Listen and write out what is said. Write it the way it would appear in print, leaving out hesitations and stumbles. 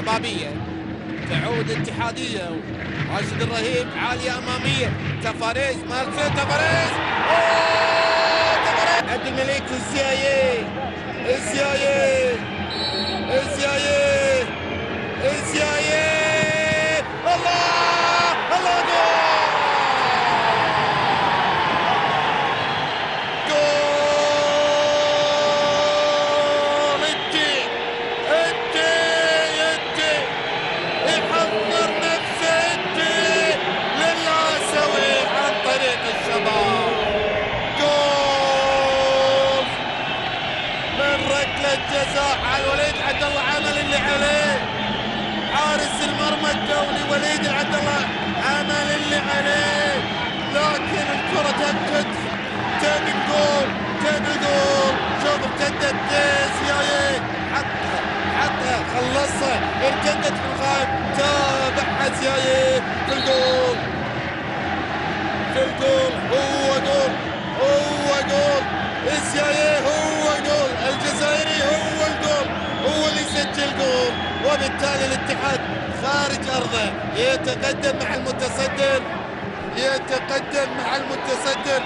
شبابية، تعود اتحادية، راشد الرهيب عالية أمامية، تفاريز مارسيل تفاريز، تفاريز عبد الملك الزيايي، الزيايي الزيايي الزيايي، الله الله، جول جول، انتي يحضر نفسه انتي للاسوي عن طريق الشباب. جول من ركلة جزاء على وليد عبد الله، عمل اللي عليه حارس المرمى الدولي وليد عبد الله، عمل اللي عليه، لكن الكرة تبتد، تبي الجول تبي الجول. شوف ارتدت زيايي، حطها خلصها، ارتدت في الخارج، تابعها زيايي في الجول، في الجول، هو جول، هو جول زيايي، هو جول الجزائري، هو الجول، هو اللي يسجل جول، وبالتالي الاتحاد خارج ارضه يتقدم مع المتصدر، يتقدم مع المتصدر.